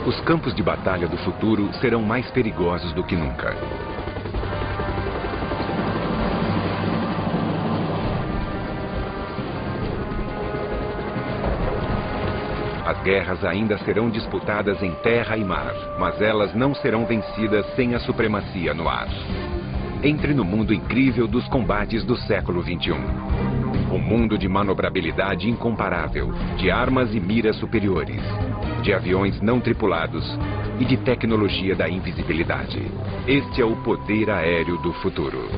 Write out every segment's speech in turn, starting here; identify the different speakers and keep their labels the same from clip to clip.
Speaker 1: Os campos de batalha do futuro serão mais perigosos do que nunca. As guerras ainda serão disputadas em terra e mar, mas elas não serão vencidas sem a supremacia no ar. Entre no mundo incrível dos combates do século XXI. Um mundo de manobrabilidade incomparável, de armas e miras superiores, de aviões não tripulados e de tecnologia da invisibilidade. Este é o poder aéreo do futuro.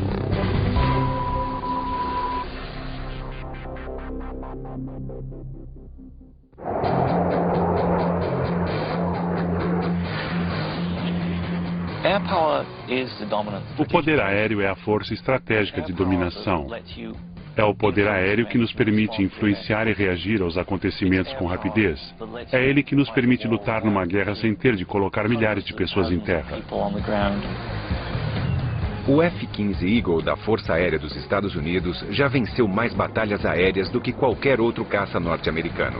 Speaker 2: O poder aéreo é a força estratégica de dominação. É o poder aéreo que nos permite influenciar e reagir aos acontecimentos com rapidez. É ele que nos permite lutar numa guerra sem ter de colocar milhares de pessoas em terra.
Speaker 1: O F-15 Eagle da Força Aérea dos Estados Unidos já venceu mais batalhas aéreas do que qualquer outro caça norte-americano.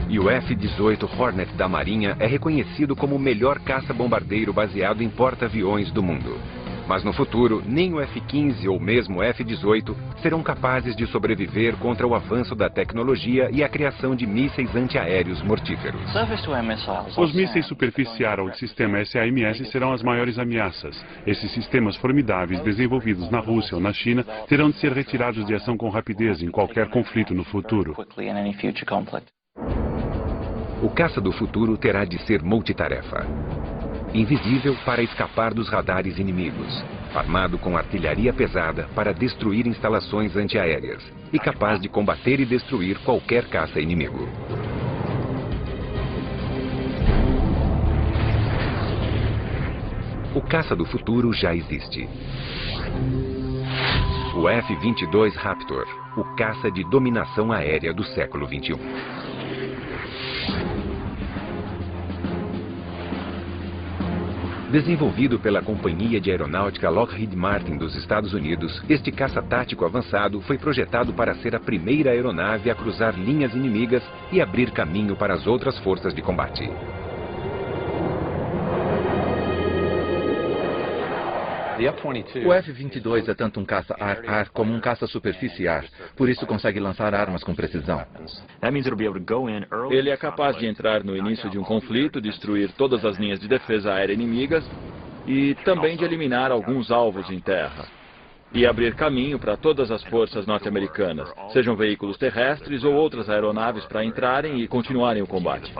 Speaker 1: E o F-18 Hornet da Marinha é reconhecido como o melhor caça-bombardeiro baseado em porta-aviões do mundo. Mas no futuro, nem o F-15 ou mesmo o F-18 serão capazes de sobreviver contra o avanço da tecnologia e a criação de mísseis antiaéreos mortíferos.
Speaker 2: Os mísseis superficial ou de sistema SAMS serão as maiores ameaças. Esses sistemas formidáveis desenvolvidos na Rússia ou na China terão de ser retirados de ação com rapidez em qualquer conflito no futuro.
Speaker 1: O caça do futuro terá de ser multitarefa. Invisível para escapar dos radares inimigos, armado com artilharia pesada para destruir instalações antiaéreas e capaz de combater e destruir qualquer caça inimigo. O caça do futuro já existe. O F-22 Raptor, o caça de dominação aérea do século XXI. Desenvolvido pela Companhia de Aeronáutica Lockheed Martin dos Estados Unidos, este caça tático avançado foi projetado para ser a primeira aeronave a cruzar linhas inimigas e abrir caminho para as outras forças de combate.
Speaker 3: O F-22 é tanto um caça ar-ar como um caça superfície-ar, por isso consegue lançar armas com precisão.
Speaker 4: Ele é capaz de entrar no início de um conflito, destruir todas as linhas de defesa aérea inimigas e também de eliminar alguns alvos em terra. E abrir caminho para todas as forças norte-americanas, sejam veículos terrestres ou outras aeronaves para entrarem e continuarem o combate.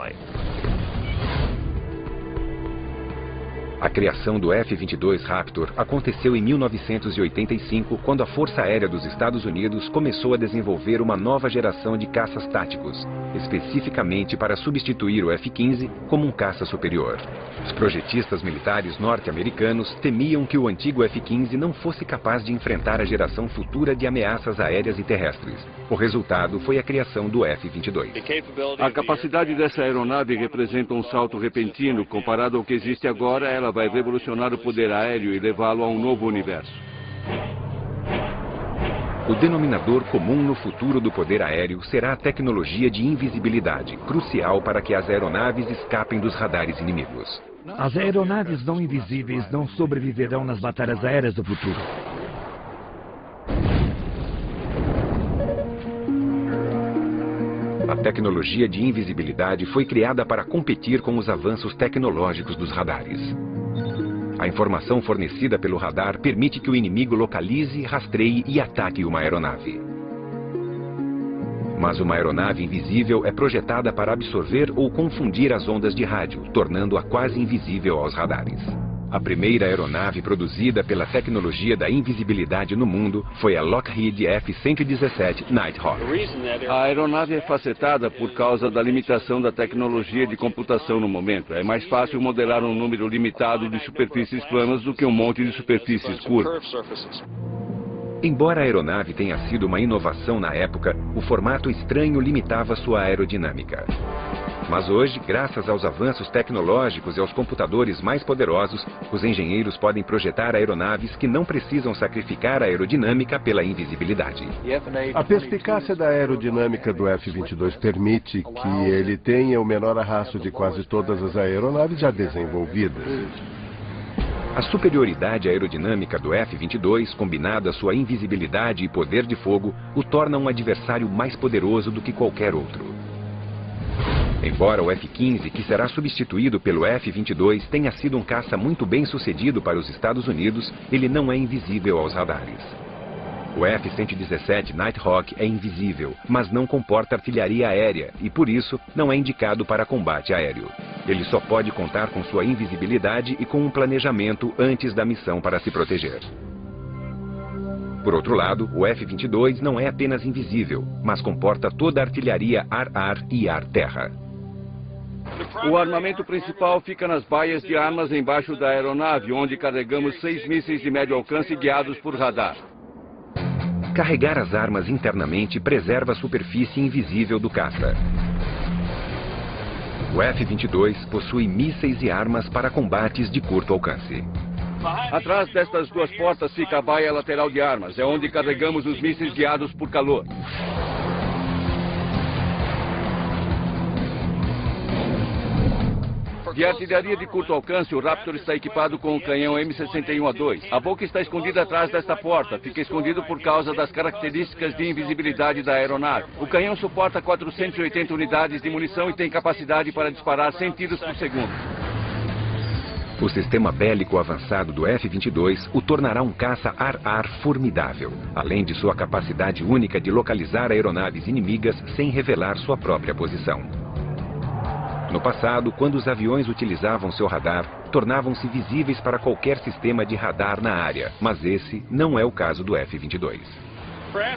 Speaker 1: A criação do F-22 Raptor aconteceu em 1985, quando a Força Aérea dos Estados Unidos começou a desenvolver uma nova geração de caças táticos, especificamente para substituir o F-15 como um caça superior. Os projetistas militares norte-americanos temiam que o antigo F-15 não fosse capaz de enfrentar a geração futura de ameaças aéreas e terrestres. O resultado foi a criação do F-22.
Speaker 5: A capacidade dessa aeronave representa um salto repentino. Comparado ao que existe agora, ela vai revolucionar o poder aéreo e levá-lo a um novo universo.
Speaker 1: O denominador comum no futuro do poder aéreo será a tecnologia de invisibilidade, crucial para que as aeronaves escapem dos radares inimigos.
Speaker 6: As aeronaves não invisíveis não sobreviverão nas batalhas aéreas do futuro.
Speaker 1: A tecnologia de invisibilidade foi criada para competir com os avanços tecnológicos dos radares. A informação fornecida pelo radar permite que o inimigo localize, rastreie e ataque uma aeronave. Mas uma aeronave invisível é projetada para absorver ou confundir as ondas de rádio, tornando-a quase invisível aos radares. A primeira aeronave produzida pela tecnologia da invisibilidade no mundo foi a Lockheed F-117 Nighthawk.
Speaker 5: A aeronave é facetada por causa da limitação da tecnologia de computação no momento. É mais fácil modelar um número limitado de superfícies planas do que um monte de superfícies curvas.
Speaker 1: Embora a aeronave tenha sido uma inovação na época, o formato estranho limitava sua aerodinâmica. Mas hoje, graças aos avanços tecnológicos e aos computadores mais poderosos, os engenheiros podem projetar aeronaves que não precisam sacrificar a aerodinâmica pela invisibilidade.
Speaker 7: A perspicácia da aerodinâmica do F-22 permite que ele tenha o menor arrasto de quase todas as aeronaves já desenvolvidas.
Speaker 1: A superioridade aerodinâmica do F-22, combinada à sua invisibilidade e poder de fogo, o torna um adversário mais poderoso do que qualquer outro. Embora o F-15, que será substituído pelo F-22, tenha sido um caça muito bem sucedido para os Estados Unidos, ele não é invisível aos radares. O F-117 Nighthawk é invisível, mas não comporta artilharia aérea e, por isso, não é indicado para combate aéreo. Ele só pode contar com sua invisibilidade e com um planejamento antes da missão para se proteger. Por outro lado, o F-22 não é apenas invisível, mas comporta toda a artilharia ar-ar e ar-terra.
Speaker 5: O armamento principal fica nas baias de armas embaixo da aeronave, onde carregamos 6 mísseis de médio alcance guiados por radar.
Speaker 1: Carregar as armas internamente preserva a superfície invisível do caça. O F-22 possui mísseis e armas para combates de curto alcance.
Speaker 5: Atrás destas duas portas fica a baia lateral de armas, é onde carregamos os mísseis guiados por calor. De artilharia de curto alcance, o Raptor está equipado com o canhão M61A2. A boca está escondida atrás desta porta. Fica escondido por causa das características de invisibilidade da aeronave. O canhão suporta 480 unidades de munição e tem capacidade para disparar 100 tiros por segundo.
Speaker 1: O sistema bélico avançado do F-22 o tornará um caça ar-ar formidável, além de sua capacidade única de localizar aeronaves inimigas sem revelar sua própria posição. No passado, quando os aviões utilizavam seu radar, tornavam-se visíveis para qualquer sistema de radar na área, mas esse não é o caso do F-22.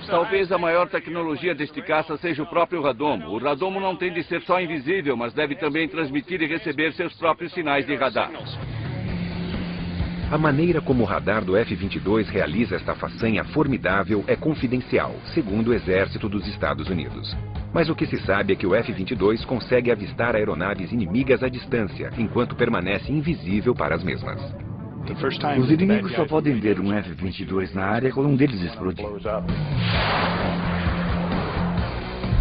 Speaker 5: Talvez a maior tecnologia deste caça seja o próprio radomo. O radomo não tem de ser só invisível, mas deve também transmitir e receber seus próprios sinais de radar.
Speaker 1: A maneira como o radar do F-22 realiza esta façanha formidável é confidencial, segundo o Exército dos Estados Unidos. Mas o que se sabe é que o F-22 consegue avistar aeronaves inimigas à distância, enquanto permanece invisível para as mesmas.
Speaker 6: Os inimigos só podem ver um F-22 na área quando um deles explodir.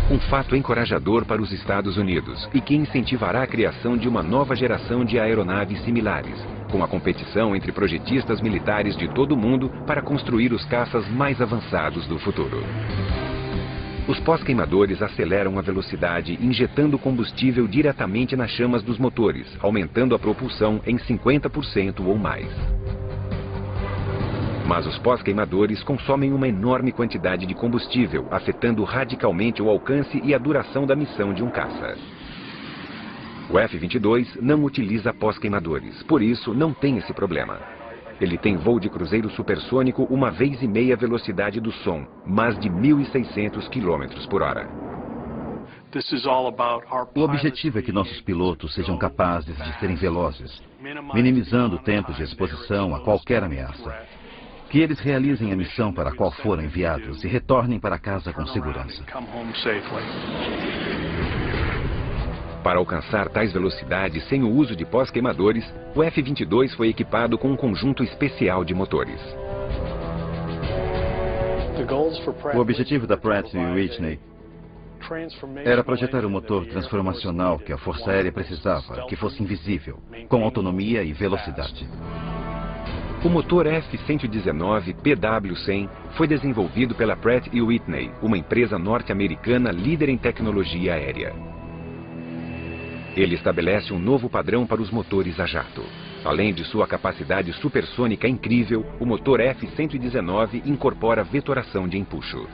Speaker 1: Um fato encorajador para os Estados Unidos e que incentivará a criação de uma nova geração de aeronaves similares, com a competição entre projetistas militares de todo o mundo para construir os caças mais avançados do futuro. Os pós-queimadores aceleram a velocidade injetando combustível diretamente nas chamas dos motores, aumentando a propulsão em 50% ou mais. Mas os pós-queimadores consomem uma enorme quantidade de combustível, afetando radicalmente o alcance e a duração da missão de um caça. O F-22 não utiliza pós-queimadores, por isso não tem esse problema. Ele tem voo de cruzeiro supersônico 1,5 vezes a velocidade do som, mais de 1.600 km por hora.
Speaker 8: O objetivo é que nossos pilotos sejam capazes de serem velozes, minimizando o tempo de exposição a qualquer ameaça. Que eles realizem a missão para a qual foram enviados e retornem para casa com segurança.
Speaker 1: Para alcançar tais velocidades sem o uso de pós-queimadores, o F-22 foi equipado com um conjunto especial de motores.
Speaker 8: O objetivo da Pratt & Whitney era projetar um motor transformacional que a Força Aérea precisava, que fosse invisível, com autonomia e velocidade.
Speaker 1: O motor F-119 PW-100 foi desenvolvido pela Pratt & Whitney, uma empresa norte-americana líder em tecnologia aérea. Ele estabelece um novo padrão para os motores a jato. Além de sua capacidade supersônica incrível, o motor F-119 incorpora vetoração de empuxo.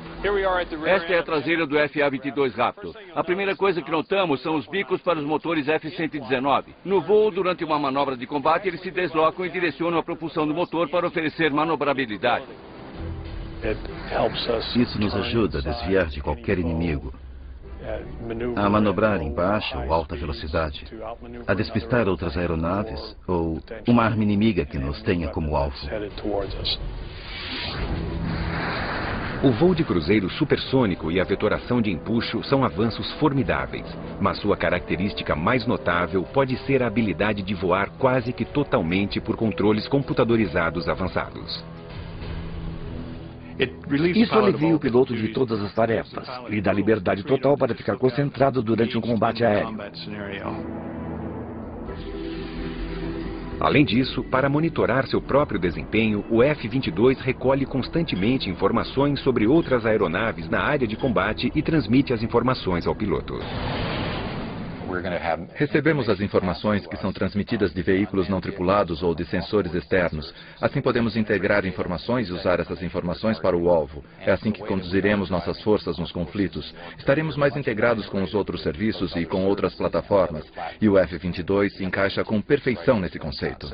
Speaker 5: Esta é a traseira do FA-22 Raptor. A primeira coisa que notamos são os bicos para os motores F-119. No voo, durante uma manobra de combate, eles se deslocam e direcionam a propulsão do motor para oferecer manobrabilidade.
Speaker 8: Isso nos ajuda a desviar de qualquer inimigo, a manobrar em baixa ou alta velocidade, a despistar outras aeronaves ou uma arma inimiga que nos tenha como alvo.
Speaker 1: O voo de cruzeiro supersônico e a vetoração de empuxo são avanços formidáveis, mas sua característica mais notável pode ser a habilidade de voar quase que totalmente por controles computadorizados avançados.
Speaker 6: Isso alivia o piloto de todas as tarefas e dá liberdade total para ficar concentrado durante um combate aéreo.
Speaker 1: Além disso, para monitorar seu próprio desempenho, o F-22 recolhe constantemente informações sobre outras aeronaves na área de combate e transmite as informações ao piloto.
Speaker 3: Recebemos as informações que são transmitidas de veículos não tripulados ou de sensores externos. Assim podemos integrar informações e usar essas informações para o alvo. É assim que conduziremos nossas forças nos conflitos. Estaremos mais integrados com os outros serviços e com outras plataformas. E o F-22 se encaixa com perfeição nesse conceito.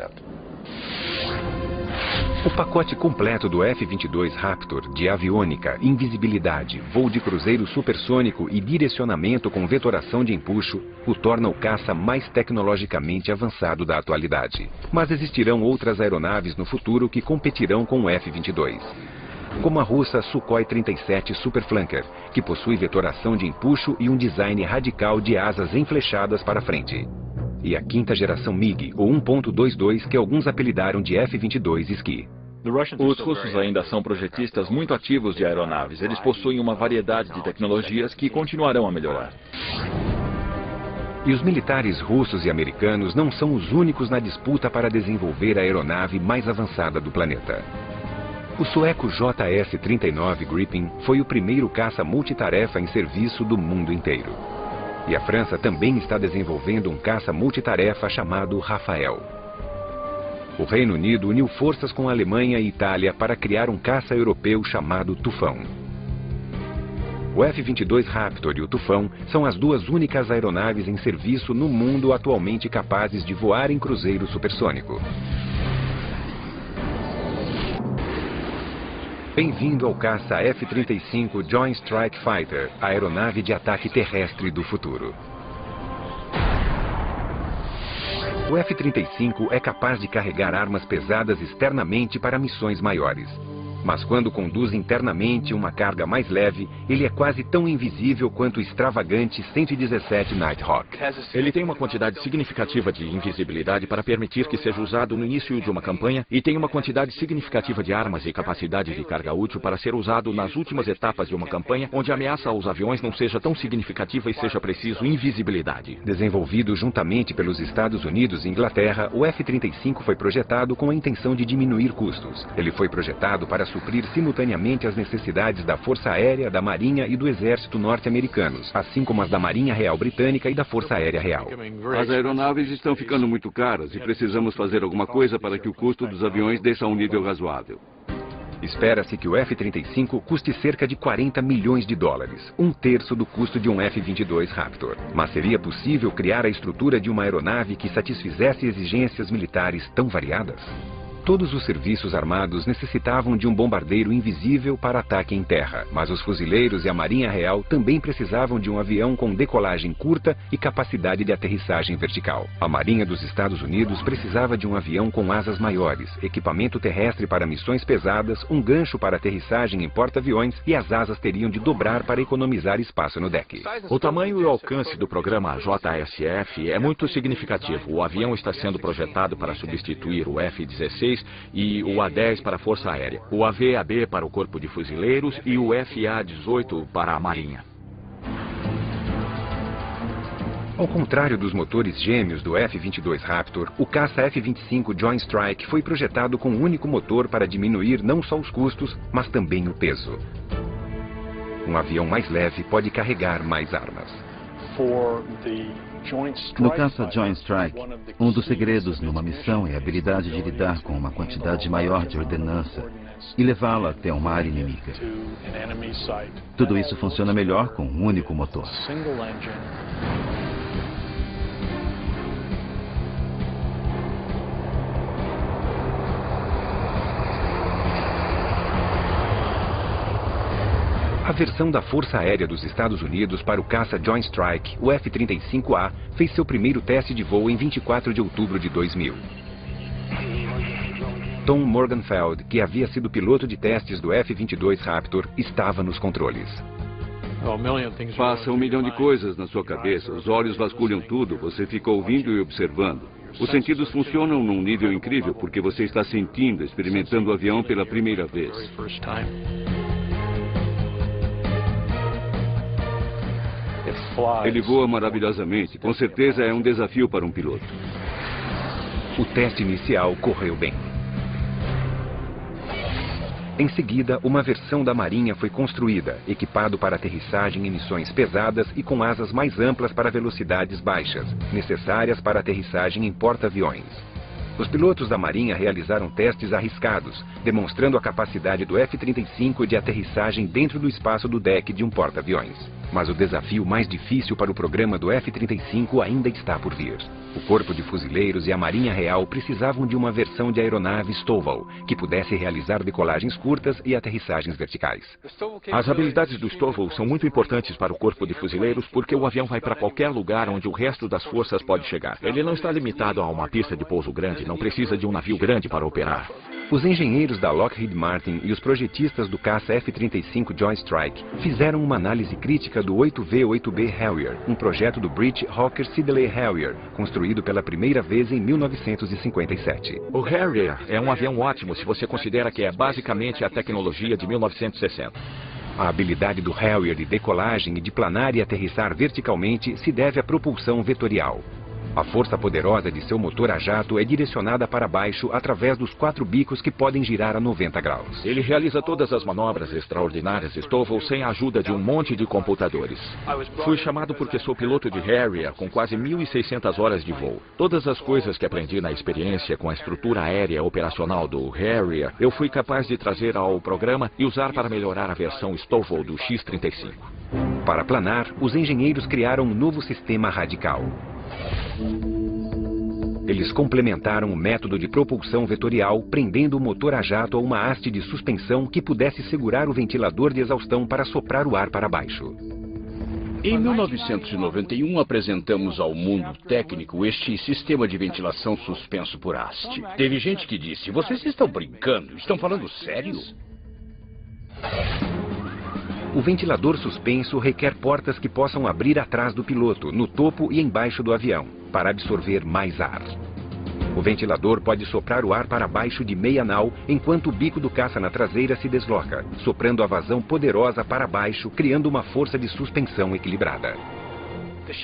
Speaker 1: O pacote completo do F-22 Raptor, de aviônica, invisibilidade, voo de cruzeiro supersônico e direcionamento com vetoração de empuxo, o torna o caça mais tecnologicamente avançado da atualidade. Mas existirão outras aeronaves no futuro que competirão com o F-22. Como a russa Sukhoi 37 Superflanker, que possui vetoração de empuxo e um design radical de asas enflechadas para frente. E a quinta geração MiG, ou 1.22, que alguns apelidaram de F-22 Ski.
Speaker 4: Os russos ainda são projetistas muito ativos de aeronaves. Eles possuem uma variedade de tecnologias que continuarão a melhorar.
Speaker 1: E os militares russos e americanos não são os únicos na disputa para desenvolver a aeronave mais avançada do planeta. O sueco JS-39 Gripen foi o primeiro caça multitarefa em serviço do mundo inteiro. E a França também está desenvolvendo um caça multitarefa chamado Rafael. O Reino Unido uniu forças com a Alemanha e Itália para criar um caça europeu chamado Tufão. O F-22 Raptor e o Tufão são as duas únicas aeronaves em serviço no mundo atualmente capazes de voar em cruzeiro supersônico. Bem-vindo ao caça F-35 Joint Strike Fighter, a aeronave de ataque terrestre do futuro. O F-35 é capaz de carregar armas pesadas externamente para missões maiores. Mas quando conduz internamente uma carga mais leve, ele é quase tão invisível quanto o extravagante 117 Nighthawk.
Speaker 9: Ele tem uma quantidade significativa de invisibilidade para permitir que seja usado no início de uma campanha e tem uma quantidade significativa de armas e capacidade de carga útil para ser usado nas últimas etapas de uma campanha onde a ameaça aos aviões não seja tão significativa e seja preciso invisibilidade.
Speaker 1: Desenvolvido juntamente pelos Estados Unidos e Inglaterra, o F-35 foi projetado com a intenção de diminuir custos. Ele foi projetado para suprir simultaneamente as necessidades da Força Aérea, da Marinha e do Exército norte-americanos, assim como as da Marinha Real Britânica e da Força Aérea Real.
Speaker 5: As aeronaves estão ficando muito caras e precisamos fazer alguma coisa para que o custo dos aviões desça a um nível razoável.
Speaker 1: Espera-se que o F-35 custe cerca de 40 milhões de dólares, um terço do custo de um F-22 Raptor. Mas seria possível criar a estrutura de uma aeronave que satisfizesse exigências militares tão variadas? Todos os serviços armados necessitavam de um bombardeiro invisível para ataque em terra, mas os fuzileiros e a Marinha Real também precisavam de um avião com decolagem curta e capacidade de aterrissagem vertical. A Marinha dos Estados Unidos precisava de um avião com asas maiores, equipamento terrestre para missões pesadas, um gancho para aterrissagem em porta-aviões e as asas teriam de dobrar para economizar espaço no deck.
Speaker 9: O tamanho e o alcance do programa JSF é muito significativo. O avião está sendo projetado para substituir o F-16 e o A-10 para a Força Aérea, o AV-AB para o Corpo de Fuzileiros e o FA-18 para a Marinha.
Speaker 1: Ao contrário dos motores gêmeos do F-22 Raptor, o caça F-25 Joint Strike foi projetado com um único motor para diminuir não só os custos, mas também o peso. Um avião mais leve pode carregar mais armas.
Speaker 8: No caça Joint Strike, um dos segredos numa missão é a habilidade de lidar com uma quantidade maior de ordenança e levá-la até uma área inimiga. Tudo isso funciona melhor com um único motor.
Speaker 1: A versão da Força Aérea dos Estados Unidos para o caça Joint Strike, o F-35A, fez seu primeiro teste de voo em 24 de outubro de 2000. Tom Morgenfeld, que havia sido piloto de testes do F-22 Raptor, estava nos controles.
Speaker 5: Passa 1 milhão de coisas na sua cabeça, os olhos vasculham tudo, você fica ouvindo e observando. Os sentidos funcionam num nível incrível, porque você está sentindo, experimentando o avião pela primeira vez. Ele voa maravilhosamente, com certeza é um desafio para um piloto.
Speaker 1: O teste inicial correu bem. Em seguida, uma versão da Marinha foi construída, equipado para aterrissagem em missões pesadas e com asas mais amplas para velocidades baixas, necessárias para aterrissagem em porta-aviões. Os pilotos da Marinha realizaram testes arriscados, demonstrando a capacidade do F-35 de aterrissagem dentro do espaço do deck de um porta-aviões. Mas o desafio mais difícil para o programa do F-35 ainda está por vir. O Corpo de Fuzileiros e a Marinha Real precisavam de uma versão de aeronave Stovall, que pudesse realizar decolagens curtas e aterrissagens verticais.
Speaker 9: As habilidades do Stovall são muito importantes para o Corpo de Fuzileiros porque o avião vai para qualquer lugar onde o resto das forças pode chegar. Ele não está limitado a uma pista de pouso grande, não precisa de um navio grande para operar.
Speaker 1: Os engenheiros da Lockheed Martin e os projetistas do caça F-35 Joint Strike fizeram uma análise crítica do 8V-8B Harrier, um projeto do British Hawker Siddeley Harrier, construído pela primeira vez em 1957.
Speaker 9: O Harrier é um avião ótimo se você considera que é basicamente a tecnologia de 1960.
Speaker 1: A habilidade do Harrier de decolagem e de planar e aterrissar verticalmente se deve à propulsão vetorial. A força poderosa de seu motor a jato é direcionada para baixo através dos 4 bicos que podem girar a 90 graus.
Speaker 9: Ele realiza todas as manobras extraordinárias Stovall sem a ajuda de um monte de computadores. Fui chamado porque sou piloto de Harrier com quase 1.600 horas de voo. Todas as coisas que aprendi na experiência com a estrutura aérea operacional do Harrier, eu fui capaz de trazer ao programa e usar para melhorar a versão Stovall do X-35.
Speaker 1: Para planar, os engenheiros criaram um novo sistema radical. Eles complementaram o método de propulsão vetorial, prendendo o motor a jato a uma haste de suspensão que pudesse segurar o ventilador de exaustão para soprar o ar para baixo.
Speaker 10: Em 1991, apresentamos ao mundo técnico este sistema de ventilação suspenso por haste. Teve gente que disse, vocês estão brincando? Estão falando sério?
Speaker 1: O ventilador suspenso requer portas que possam abrir atrás do piloto, no topo e embaixo do avião, para absorver mais ar. O ventilador pode soprar o ar para baixo de meia nau, enquanto o bico do caça na traseira se desloca, soprando a vazão poderosa para baixo, criando uma força de suspensão equilibrada.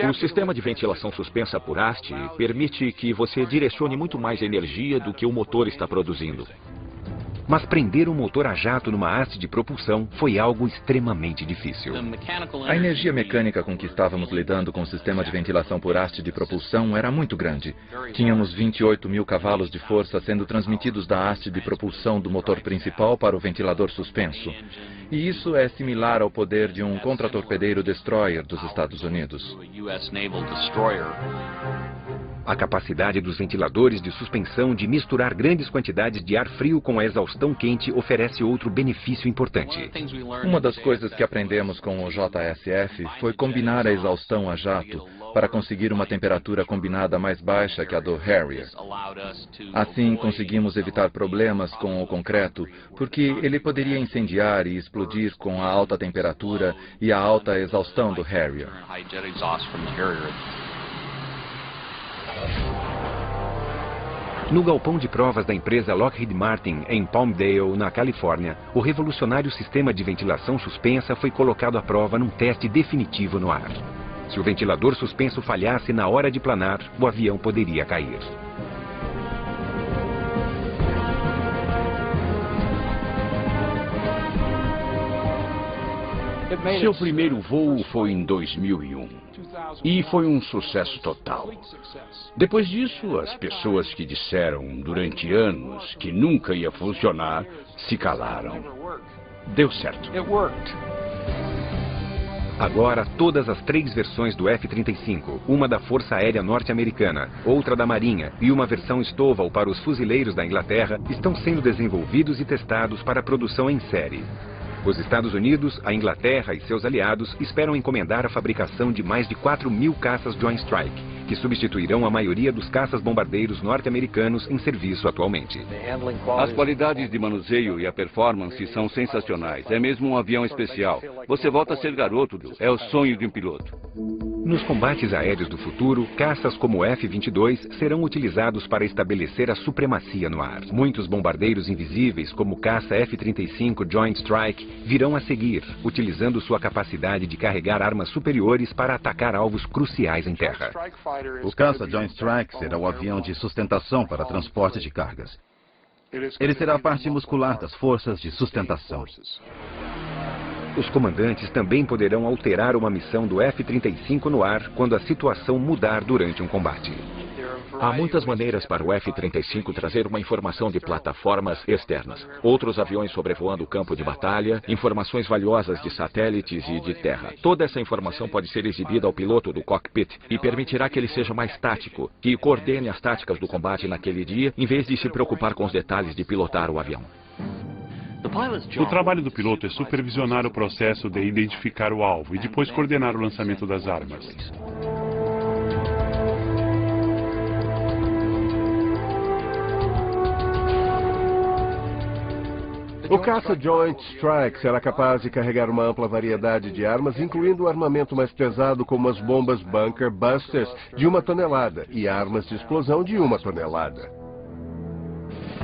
Speaker 9: O sistema de ventilação suspensa por haste permite que você direcione muito mais energia do que o motor está produzindo.
Speaker 1: Mas prender um motor a jato numa haste de propulsão foi algo extremamente difícil.
Speaker 3: A energia mecânica com que estávamos lidando com o sistema de ventilação por haste de propulsão era muito grande. Tínhamos 28 mil cavalos de força sendo transmitidos da haste de propulsão do motor principal para o ventilador suspenso. E isso é similar ao poder de um contratorpedeiro destroyer dos Estados Unidos.
Speaker 1: A capacidade dos ventiladores de suspensão de misturar grandes quantidades de ar frio com a exaustão quente oferece outro benefício importante.
Speaker 3: Uma das coisas que aprendemos com o JSF foi combinar a exaustão a jato para conseguir uma temperatura combinada mais baixa que a do Harrier. Assim, conseguimos evitar problemas com o concreto, porque ele poderia incendiar e explodir com a alta temperatura e a alta exaustão do Harrier.
Speaker 1: No galpão de provas da empresa Lockheed Martin, em Palmdale, na Califórnia, o revolucionário sistema de ventilação suspensa foi colocado à prova num teste definitivo no ar. Se o ventilador suspenso falhasse na hora de planar, o avião poderia cair.
Speaker 10: Seu primeiro voo foi em 2001. E foi um sucesso total. Depois disso, as pessoas que disseram durante anos que nunca ia funcionar, se calaram. Deu certo.
Speaker 1: Agora, todas as 3 versões do F-35, uma da Força Aérea Norte-Americana, outra da Marinha e uma versão Stovall para os fuzileiros da Inglaterra, estão sendo desenvolvidos e testados para produção em série. Os Estados Unidos, a Inglaterra e seus aliados esperam encomendar a fabricação de mais de 4.000 caças Joint Strike, que substituirão a maioria dos caças-bombardeiros norte-americanos em serviço atualmente.
Speaker 5: As qualidades de manuseio e a performance são sensacionais. É mesmo um avião especial. Você volta a ser garoto, Bill. É o sonho de um piloto.
Speaker 1: Nos combates aéreos do futuro, caças como o F-22 serão utilizados para estabelecer a supremacia no ar. Muitos bombardeiros invisíveis, como o caça F-35 Joint Strike, virão a seguir, utilizando sua capacidade de carregar armas superiores para atacar alvos cruciais em terra.
Speaker 8: O caça Joint Strike será o avião de sustentação para transporte de cargas. Ele será a parte muscular das forças de sustentação.
Speaker 1: Os comandantes também poderão alterar uma missão do F-35 no ar quando a situação mudar durante um combate.
Speaker 9: Há muitas maneiras para o F-35 trazer uma informação de plataformas externas. Outros aviões sobrevoando o campo de batalha, informações valiosas de satélites e de terra. Toda essa informação pode ser exibida ao piloto do cockpit e permitirá que ele seja mais tático, que coordene as táticas do combate naquele dia, em vez de se preocupar com os detalhes de pilotar o avião.
Speaker 2: O trabalho do piloto é supervisionar o processo de identificar o alvo e depois coordenar o lançamento das armas.
Speaker 7: O caça Joint Strike será capaz de carregar uma ampla variedade de armas, incluindo o armamento mais pesado como as bombas Bunker Busters de 1 tonelada e armas de explosão de 1 tonelada.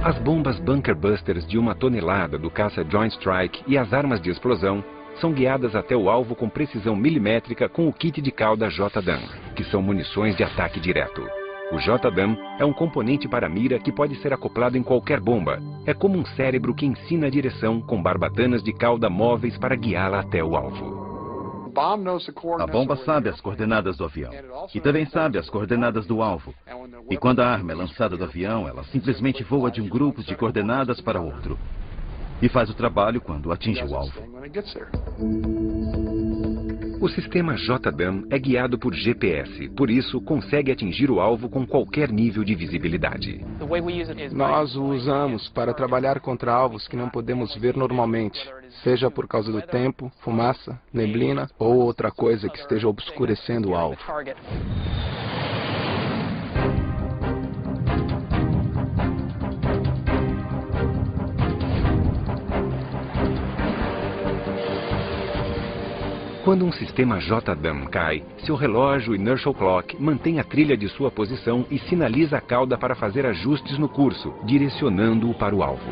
Speaker 1: As bombas Bunker Busters de 1 tonelada do caça Joint Strike e as armas de explosão são guiadas até o alvo com precisão milimétrica com o kit de cauda JDAM, que são munições de ataque direto. O JDAM é um componente para mira que pode ser acoplado em qualquer bomba. É como um cérebro que ensina a direção com barbatanas de cauda móveis para guiá-la até o alvo.
Speaker 8: A bomba sabe as coordenadas do avião e também sabe as coordenadas do alvo. E quando a arma é lançada do avião, ela simplesmente voa de um grupo de coordenadas para outro. E faz o trabalho quando atinge o alvo.
Speaker 1: O sistema JDAM é guiado por GPS, por isso consegue atingir o alvo com qualquer nível de visibilidade.
Speaker 11: Nós o usamos para trabalhar contra alvos que não podemos ver normalmente, seja por causa do tempo, fumaça, neblina ou outra coisa que esteja obscurecendo o alvo.
Speaker 1: Quando um sistema JDAM cai, seu relógio Inertial Clock mantém a trilha de sua posição e sinaliza a cauda para fazer ajustes no curso, direcionando-o para o alvo.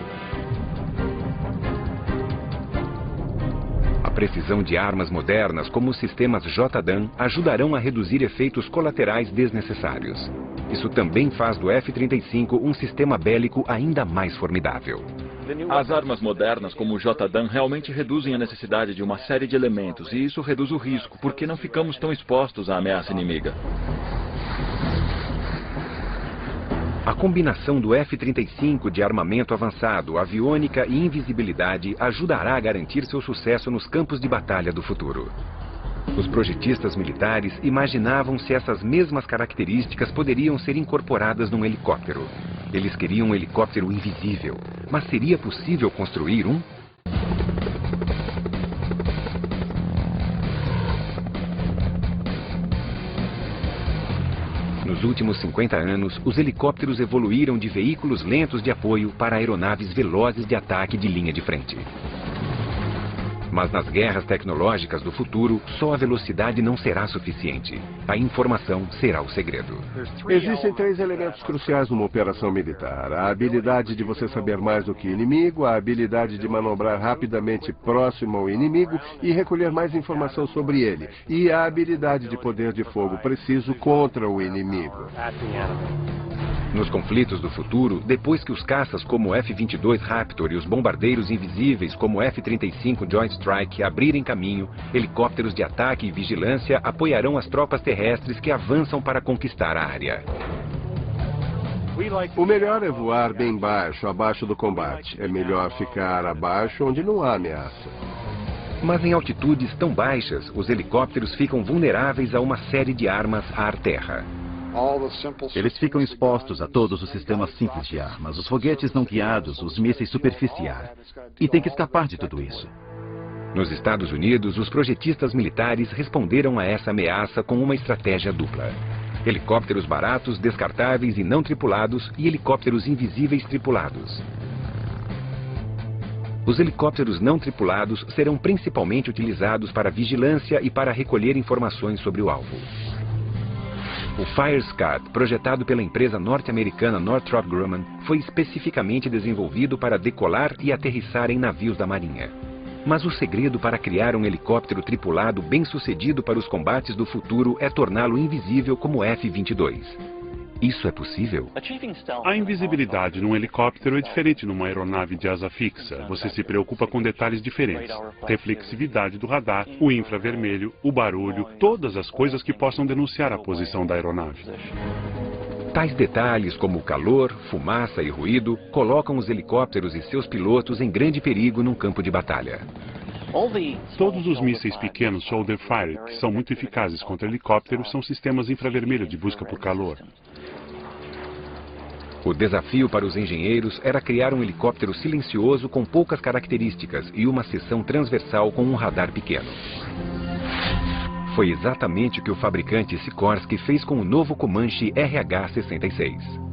Speaker 1: A precisão de armas modernas, como os sistemas JDAM, ajudarão a reduzir efeitos colaterais desnecessários. Isso também faz do F-35 um sistema bélico ainda mais formidável.
Speaker 4: As armas modernas, como o JDAM, realmente reduzem a necessidade de uma série de elementos, e isso reduz o risco, porque não ficamos tão expostos à ameaça inimiga.
Speaker 1: A combinação do F-35 de armamento avançado, aviônica e invisibilidade ajudará a garantir seu sucesso nos campos de batalha do futuro. Os projetistas militares imaginavam se essas mesmas características poderiam ser incorporadas num helicóptero. Eles queriam um helicóptero invisível, mas seria possível construir um? Nos últimos 50 anos, os helicópteros evoluíram de veículos lentos de apoio para aeronaves velozes de ataque de linha de frente. Mas nas guerras tecnológicas do futuro, só a velocidade não será suficiente. A informação será o segredo.
Speaker 7: Existem 3 elementos cruciais numa operação militar. A habilidade de você saber mais do que o inimigo, a habilidade de manobrar rapidamente próximo ao inimigo e recolher mais informação sobre ele, e a habilidade de poder de fogo preciso contra o inimigo.
Speaker 1: Nos conflitos do futuro, depois que os caças como o F-22 Raptor e os bombardeiros invisíveis como o F-35 Joint Strike abrirem caminho, helicópteros de ataque e vigilância apoiarão as tropas terrestres que avançam para conquistar a área.
Speaker 7: O melhor é voar bem baixo, abaixo do combate. É melhor ficar abaixo onde não há ameaça.
Speaker 1: Mas em altitudes tão baixas, os helicópteros ficam vulneráveis a uma série de armas ar-terra.
Speaker 8: Eles ficam expostos a todos os sistemas simples de armas, os foguetes não guiados, os mísseis superficiais. E tem que escapar de tudo isso.
Speaker 1: Nos Estados Unidos, os projetistas militares responderam a essa ameaça com uma estratégia dupla. Helicópteros baratos, descartáveis e não tripulados e helicópteros invisíveis tripulados. Os helicópteros não tripulados serão principalmente utilizados para vigilância e para recolher informações sobre o alvo. O Fire Scud, projetado pela empresa norte-americana Northrop Grumman, foi especificamente desenvolvido para decolar e aterrissar em navios da Marinha. Mas o segredo para criar um helicóptero tripulado bem-sucedido para os combates do futuro é torná-lo invisível como o F-22. Isso é possível?
Speaker 2: A invisibilidade num helicóptero é diferente numa aeronave de asa fixa. Você se preocupa com detalhes diferentes. Reflexividade do radar, o infravermelho, o barulho, todas as coisas que possam denunciar a posição da aeronave.
Speaker 1: Tais detalhes como calor, fumaça e ruído colocam os helicópteros e seus pilotos em grande perigo num campo de batalha.
Speaker 2: Todos os mísseis pequenos shoulder fire, que são muito eficazes contra helicópteros, são sistemas infravermelho de busca por calor.
Speaker 1: O desafio para os engenheiros era criar um helicóptero silencioso com poucas características e uma seção transversal com um radar pequeno. Foi exatamente o que o fabricante Sikorsky fez com o novo Comanche RH-66.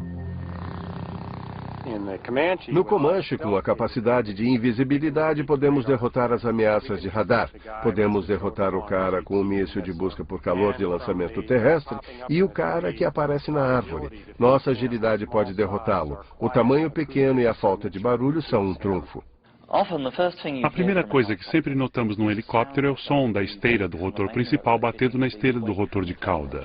Speaker 7: No Comanche, com a capacidade de invisibilidade, podemos derrotar as ameaças de radar. Podemos derrotar o cara com o míssil de busca por calor de lançamento terrestre e o cara que aparece na árvore. Nossa agilidade pode derrotá-lo. O tamanho pequeno e a falta de barulho são um trunfo.
Speaker 2: A primeira coisa que sempre notamos num helicóptero é o som da esteira do rotor principal batendo na esteira do rotor de cauda.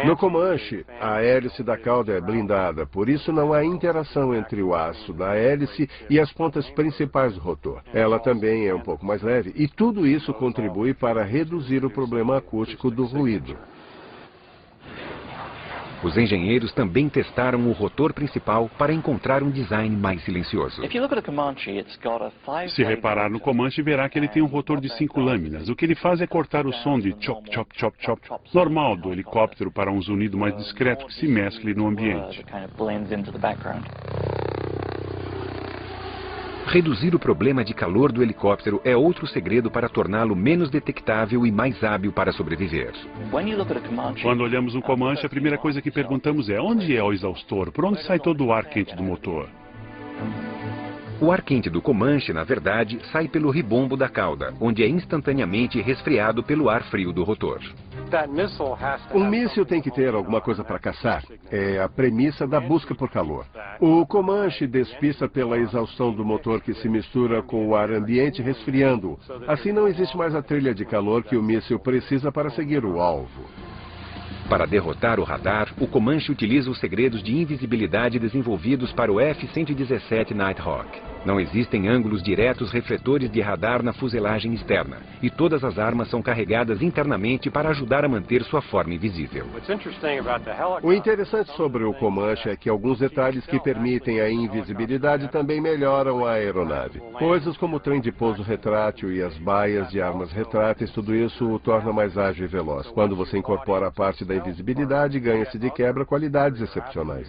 Speaker 7: No Comanche, a hélice da cauda é blindada, por isso não há interação entre o aço da hélice e as pontas principais do rotor. Ela também é um pouco mais leve e tudo isso contribui para reduzir o problema acústico do ruído.
Speaker 1: Os engenheiros também testaram o rotor principal para encontrar um design mais silencioso.
Speaker 2: Se reparar no Comanche, verá que ele tem um rotor de 5 lâminas. O que ele faz é cortar o som de chop, chop, chop, chop normal do helicóptero para um zunido mais discreto que se mescle no ambiente.
Speaker 1: Reduzir o problema de calor do helicóptero é outro segredo para torná-lo menos detectável e mais hábil para sobreviver.
Speaker 2: Quando olhamos um Comanche, a primeira coisa que perguntamos é: onde é o exaustor? Por onde sai todo o ar quente do motor?
Speaker 1: O ar quente do Comanche, na verdade, sai pelo ribombo da cauda, onde é instantaneamente resfriado pelo ar frio do rotor.
Speaker 7: Um míssil tem que ter alguma coisa para caçar. É a premissa da busca por calor. O Comanche despista pela exaustão do motor que se mistura com o ar ambiente resfriando-o. Assim não existe mais a trilha de calor que o míssil precisa para seguir o alvo.
Speaker 1: Para derrotar o radar, o Comanche utiliza os segredos de invisibilidade desenvolvidos para o F-117 Nighthawk. Não existem ângulos diretos refletores de radar na fuselagem externa, e todas as armas são carregadas internamente para ajudar a manter sua forma invisível.
Speaker 7: O interessante sobre o Comanche é que alguns detalhes que permitem a invisibilidade também melhoram a aeronave. Coisas como o trem de pouso retrátil e as baias de armas retráteis, tudo isso o torna mais ágil e veloz. Quando você incorpora a parte da invisibilidade, ganha-se de quebra qualidades excepcionais.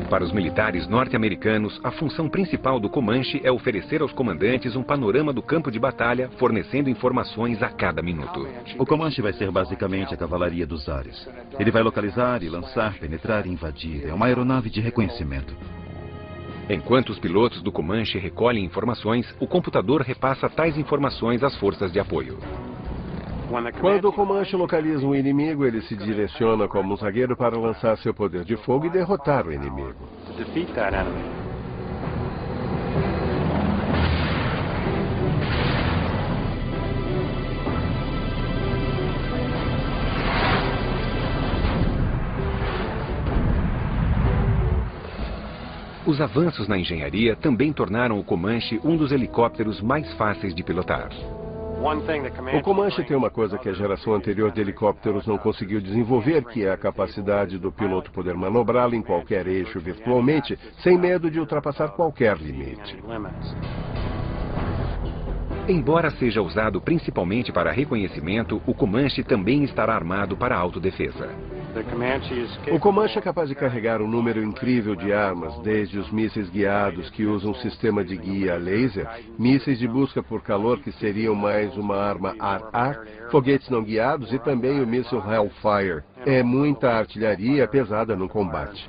Speaker 1: Para os militares norte-americanos, a função principal do Comanche é oferecer aos comandantes um panorama do campo de batalha, fornecendo informações a cada minuto.
Speaker 8: O Comanche vai ser basicamente a cavalaria dos ares. Ele vai localizar e lançar, penetrar e invadir. É uma aeronave de reconhecimento.
Speaker 1: Enquanto os pilotos do Comanche recolhem informações, o computador repassa tais informações às forças de apoio.
Speaker 7: Quando o Comanche localiza um inimigo, ele se direciona como um zagueiro para lançar seu poder de fogo e derrotar o inimigo.
Speaker 1: Os avanços na engenharia também tornaram o Comanche um dos helicópteros mais fáceis de pilotar.
Speaker 7: O Comanche tem uma coisa que a geração anterior de helicópteros não conseguiu desenvolver, que é a capacidade do piloto poder manobrá-lo em qualquer eixo virtualmente, sem medo de ultrapassar qualquer limite.
Speaker 1: Embora seja usado principalmente para reconhecimento, o Comanche também estará armado para autodefesa.
Speaker 7: O Comanche é capaz de carregar um número incrível de armas, desde os mísseis guiados que usam um sistema de guia laser, mísseis de busca por calor que seriam mais uma arma ar-ar, foguetes não guiados e também o míssil Hellfire. É muita artilharia pesada no combate.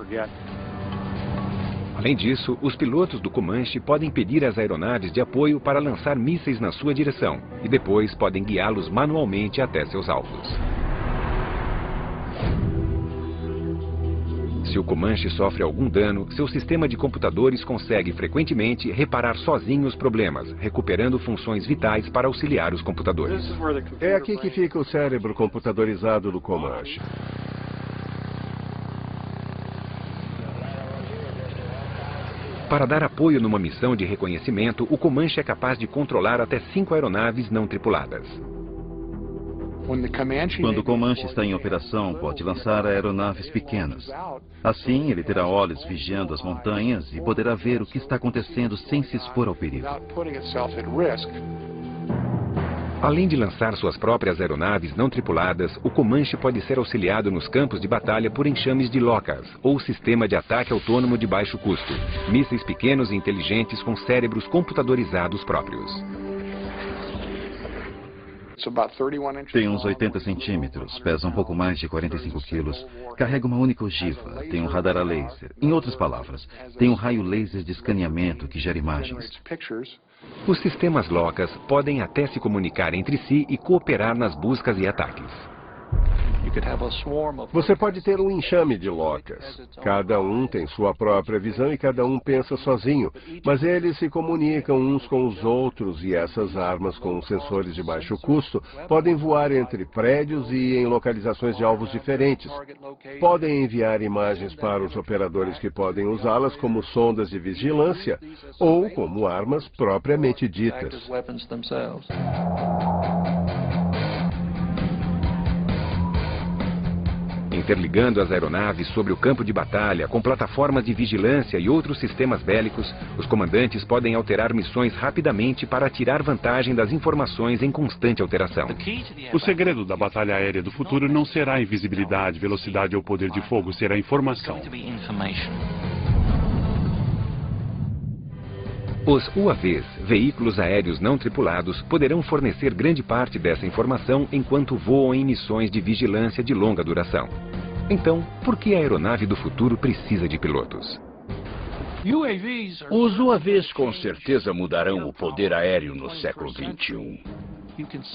Speaker 1: Além disso, os pilotos do Comanche podem pedir às aeronaves de apoio para lançar mísseis na sua direção e depois podem guiá-los manualmente até seus alvos. Se o Comanche sofre algum dano, seu sistema de computadores consegue frequentemente reparar sozinho os problemas, recuperando funções vitais para auxiliar os computadores.
Speaker 7: É aqui que fica o cérebro computadorizado do Comanche.
Speaker 1: Para dar apoio numa missão de reconhecimento, o Comanche é capaz de controlar até 5 aeronaves não tripuladas.
Speaker 8: Quando o Comanche está em operação, pode lançar aeronaves pequenas. Assim, ele terá olhos vigiando as montanhas e poderá ver o que está acontecendo sem se expor ao perigo.
Speaker 1: Além de lançar suas próprias aeronaves não tripuladas, o Comanche pode ser auxiliado nos campos de batalha por enxames de LOCAS, ou Sistema de Ataque Autônomo de Baixo Custo, mísseis pequenos e inteligentes com cérebros computadorizados próprios.
Speaker 8: Tem uns 80 centímetros, pesa um pouco mais de 45 quilos, carrega uma única ogiva, tem um radar a laser. Em outras palavras, tem um raio laser de escaneamento que gera imagens.
Speaker 1: Os sistemas LOCAS podem até se comunicar entre si e cooperar nas buscas e ataques.
Speaker 7: Você pode ter um enxame de LOCAS. Cada um tem sua própria visão e cada um pensa sozinho, mas eles se comunicam uns com os outros e essas armas com sensores de baixo custo podem voar entre prédios e em localizações de alvos diferentes. Podem enviar imagens para os operadores que podem usá-las como sondas de vigilância ou como armas propriamente ditas.
Speaker 1: Interligando as aeronaves sobre o campo de batalha com plataformas de vigilância e outros sistemas bélicos, os comandantes podem alterar missões rapidamente para tirar vantagem das informações em constante alteração.
Speaker 2: O segredo da batalha aérea do futuro não será a invisibilidade, velocidade ou poder de fogo, será a informação.
Speaker 1: Os UAVs, veículos aéreos não tripulados, poderão fornecer grande parte dessa informação enquanto voam em missões de vigilância de longa duração. Então, por que a aeronave do futuro precisa de pilotos?
Speaker 10: Os UAVs com certeza mudarão o poder aéreo no século XXI.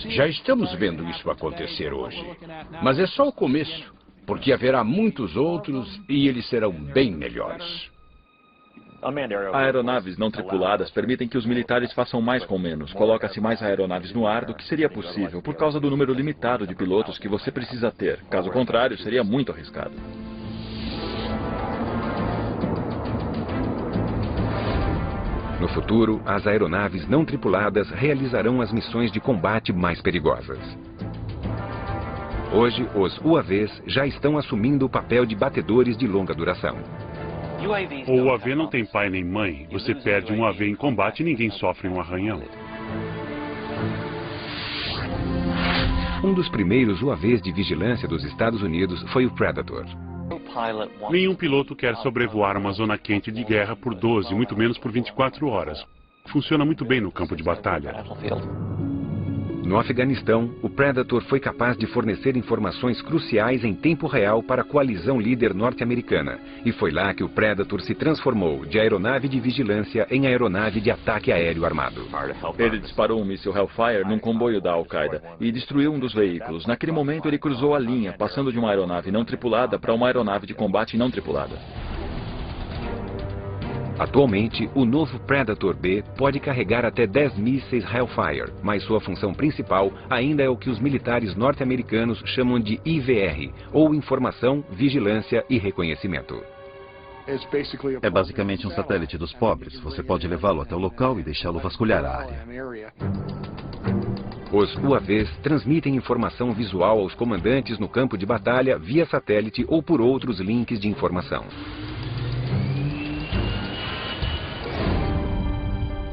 Speaker 10: Já estamos vendo isso acontecer hoje. Mas é só o começo, porque haverá muitos outros e eles serão bem melhores.
Speaker 4: Aeronaves não tripuladas permitem que os militares façam mais com menos. Coloca-se mais aeronaves no ar do que seria possível, por causa do número limitado de pilotos que você precisa ter. Caso contrário, seria muito arriscado.
Speaker 1: No futuro, as aeronaves não tripuladas realizarão as missões de combate mais perigosas. Hoje, os UAVs já estão assumindo o papel de batedores de longa duração.
Speaker 2: O UAV não tem pai nem mãe. Você perde um UAV em combate e ninguém sofre um arranhão.
Speaker 1: Um dos primeiros UAVs de vigilância dos Estados Unidos foi o Predator.
Speaker 2: Nenhum piloto quer sobrevoar uma zona quente de guerra por 12, muito menos por 24 horas. Funciona muito bem no campo de batalha.
Speaker 1: No Afeganistão, o Predator foi capaz de fornecer informações cruciais em tempo real para a coalizão líder norte-americana. E foi lá que o Predator se transformou de aeronave de vigilância em aeronave de ataque aéreo armado.
Speaker 4: Ele disparou um míssil Hellfire num comboio da Al-Qaeda e destruiu um dos veículos. Naquele momento, ele cruzou a linha, passando de uma aeronave não tripulada para uma aeronave de combate não tripulada.
Speaker 1: Atualmente, o novo Predator B pode carregar até 10 mísseis Hellfire, mas sua função principal ainda é o que os militares norte-americanos chamam de IVR, ou Informação, Vigilância e Reconhecimento.
Speaker 8: É basicamente um satélite dos pobres. Você pode levá-lo até o local e deixá-lo vasculhar a área.
Speaker 1: Os UAVs transmitem informação visual aos comandantes no campo de batalha via satélite ou por outros links de informação.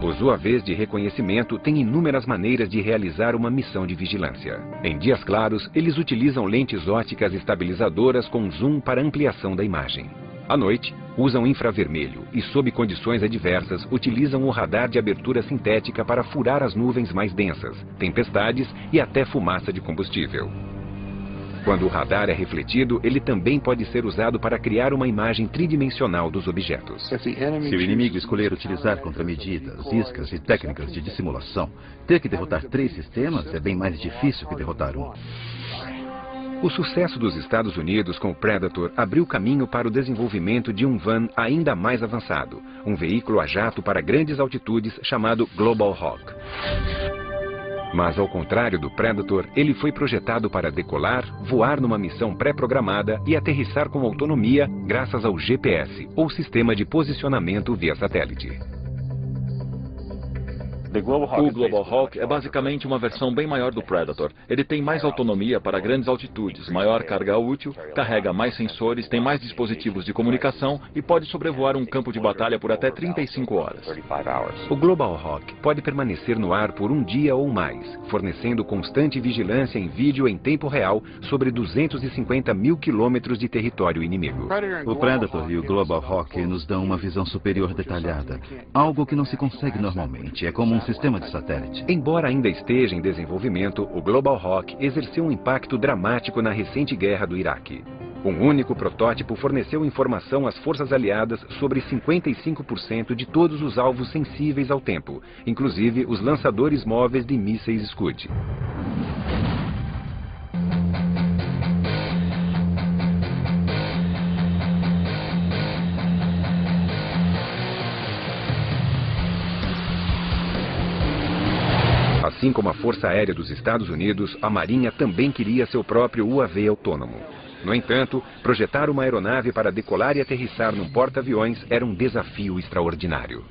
Speaker 1: Os UAVs de reconhecimento têm inúmeras maneiras de realizar uma missão de vigilância. Em dias claros, eles utilizam lentes ópticas estabilizadoras com zoom para ampliação da imagem. À noite, usam infravermelho e, sob condições adversas, utilizam o radar de abertura sintética para furar as nuvens mais densas, tempestades e até fumaça de combustível. Quando o radar é refletido, ele também pode ser usado para criar uma imagem tridimensional dos objetos.
Speaker 8: Se o inimigo escolher utilizar contramedidas, iscas e técnicas de dissimulação, ter que derrotar 3 sistemas é bem mais difícil que derrotar um.
Speaker 1: O sucesso dos Estados Unidos com o Predator abriu caminho para o desenvolvimento de um van ainda mais avançado, um veículo a jato para grandes altitudes chamado Global Hawk. Mas, ao contrário do Predator, ele foi projetado para decolar, voar numa missão pré-programada e aterrissar com autonomia graças ao GPS, ou Sistema de Posicionamento via Satélite.
Speaker 4: O Global Hawk é basicamente uma versão bem maior do Predator. Ele tem mais autonomia para grandes altitudes, maior carga útil, carrega mais sensores, tem mais dispositivos de comunicação e pode sobrevoar um campo de batalha por até 35 horas.
Speaker 1: O Global Hawk pode permanecer no ar por um dia ou mais, fornecendo constante vigilância em vídeo em tempo real sobre 250 mil quilômetros de território inimigo.
Speaker 8: O Predator e o Global Hawk nos dão uma visão superior detalhada, algo que não se consegue normalmente. É como um sistema de satélite.
Speaker 1: Embora ainda esteja em desenvolvimento, o Global Hawk exerceu um impacto dramático na recente guerra do Iraque. Um único protótipo forneceu informação às forças aliadas sobre 55% de todos os alvos sensíveis ao tempo, inclusive os lançadores móveis de mísseis Scud. Assim como a Força Aérea dos Estados Unidos, a Marinha também queria seu próprio UAV autônomo. No entanto, projetar uma aeronave para decolar e aterrissar num porta-aviões era um desafio extraordinário.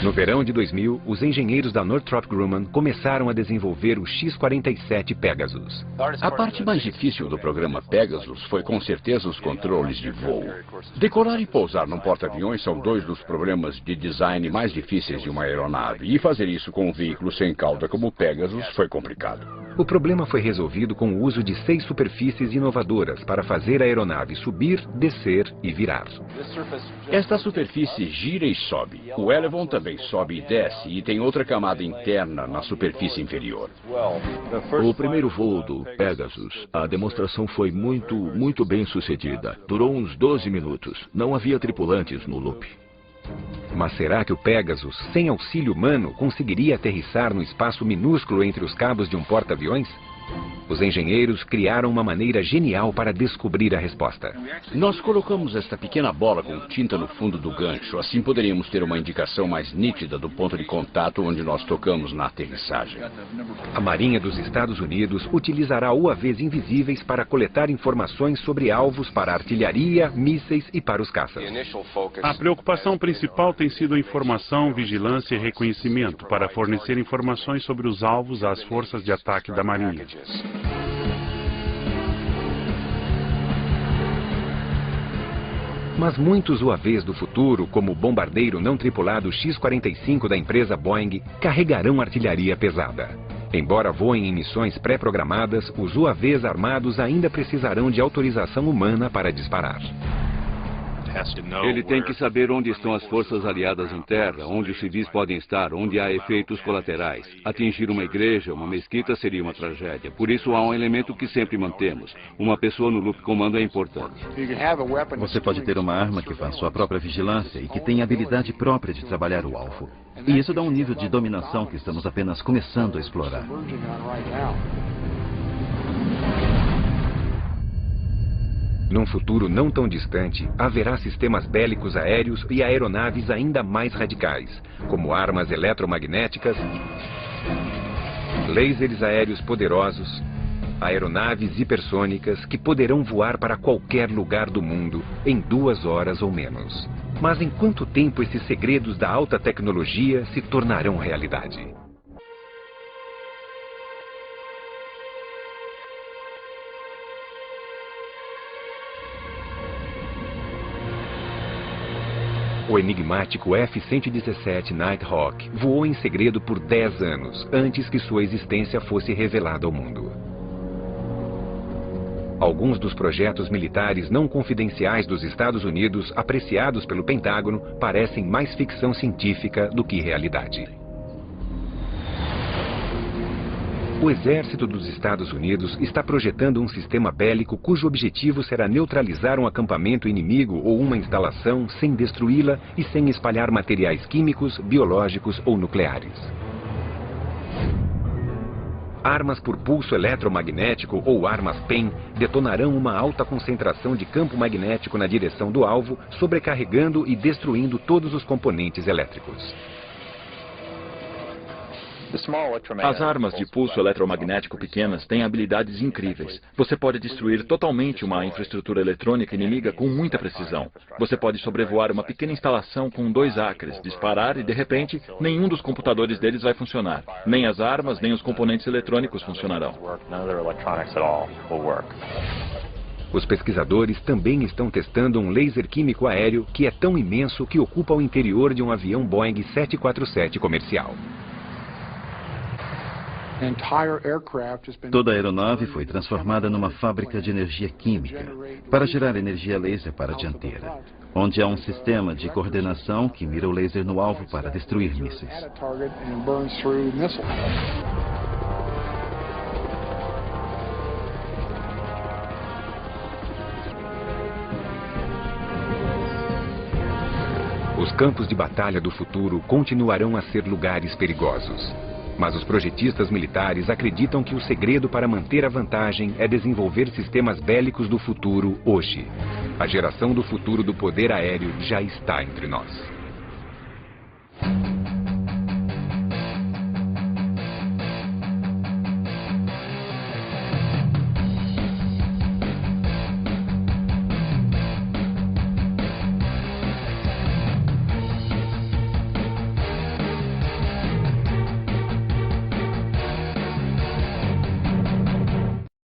Speaker 1: No verão de 2000, os engenheiros da Northrop Grumman começaram a desenvolver o X-47 Pegasus.
Speaker 10: A parte mais difícil do programa Pegasus foi com certeza os controles de voo. Decolar e pousar num porta-aviões são 2 dos problemas de design mais difíceis de uma aeronave. E fazer isso com um veículo sem cauda como o Pegasus foi complicado.
Speaker 1: O problema foi resolvido com o uso de 6 superfícies inovadoras para fazer a aeronave subir, descer e virar.
Speaker 10: Esta superfície gira e sobe. O Elevon também sobe e desce e tem outra camada interna na superfície inferior.
Speaker 12: O primeiro voo do Pegasus, a demonstração foi muito bem sucedida. Durou uns 12 minutos. Não havia tripulantes no loop.
Speaker 1: Mas será que o Pegasus, sem auxílio humano, conseguiria aterrissar no espaço minúsculo entre os cabos de um porta-aviões? Os engenheiros criaram uma maneira genial para descobrir a resposta.
Speaker 10: Nós colocamos esta pequena bola com tinta no fundo do gancho. Assim poderíamos ter uma indicação mais nítida do ponto de contato onde nós tocamos na aterrissagem.
Speaker 1: A Marinha dos Estados Unidos utilizará UAVs invisíveis para coletar informações sobre alvos para artilharia, mísseis e para os caças.
Speaker 2: A preocupação principal tem sido a informação, vigilância e reconhecimento para fornecer informações sobre os alvos às forças de ataque da Marinha.
Speaker 1: Mas muitos UAVs do futuro, como o bombardeiro não tripulado X-45 da empresa Boeing, carregarão artilharia pesada. Embora voem em missões pré-programadas, os UAVs armados ainda precisarão de autorização humana para disparar.
Speaker 5: Ele tem que saber onde estão as forças aliadas em terra, onde os civis podem estar, onde há efeitos colaterais. Atingir uma igreja, uma mesquita seria uma tragédia. Por isso há um elemento que sempre mantemos. Uma pessoa no loop comando é importante.
Speaker 8: Você pode ter uma arma que faz sua própria vigilância e que tem habilidade própria de trabalhar o alvo. E isso dá um nível de dominação que estamos apenas começando a explorar.
Speaker 1: Num futuro não tão distante, haverá sistemas bélicos aéreos e aeronaves ainda mais radicais, como armas eletromagnéticas, lasers aéreos poderosos, aeronaves hipersônicas que poderão voar para qualquer lugar do mundo em 2 horas ou menos. Mas em quanto tempo esses segredos da alta tecnologia se tornarão realidade? O enigmático F-117 Nighthawk voou em segredo por 10 anos, antes que sua existência fosse revelada ao mundo. Alguns dos projetos militares não confidenciais dos Estados Unidos, apreciados pelo Pentágono, parecem mais ficção científica do que realidade. O exército dos Estados Unidos está projetando um sistema bélico cujo objetivo será neutralizar um acampamento inimigo ou uma instalação sem destruí-la e sem espalhar materiais químicos, biológicos ou nucleares. Armas por pulso eletromagnético ou armas PEM detonarão uma alta concentração de campo magnético na direção do alvo, sobrecarregando e destruindo todos os componentes elétricos.
Speaker 4: As armas de pulso eletromagnético pequenas têm habilidades incríveis. Você pode destruir totalmente uma infraestrutura eletrônica inimiga com muita precisão. Você pode sobrevoar uma pequena instalação com 2 acres, disparar e, de repente, nenhum dos computadores deles vai funcionar. Nem as armas, nem os componentes eletrônicos funcionarão.
Speaker 1: Os pesquisadores também estão testando um laser químico aéreo que é tão imenso que ocupa o interior de um avião Boeing 747 comercial.
Speaker 8: Toda a aeronave foi transformada numa fábrica de energia química para gerar energia laser para a dianteira, onde há um sistema de coordenação que mira o laser no alvo para destruir mísseis.
Speaker 1: Os campos de batalha do futuro continuarão a ser lugares perigosos. Mas os projetistas militares acreditam que o segredo para manter a vantagem é desenvolver sistemas bélicos do futuro hoje. A geração do futuro do poder aéreo já está entre nós.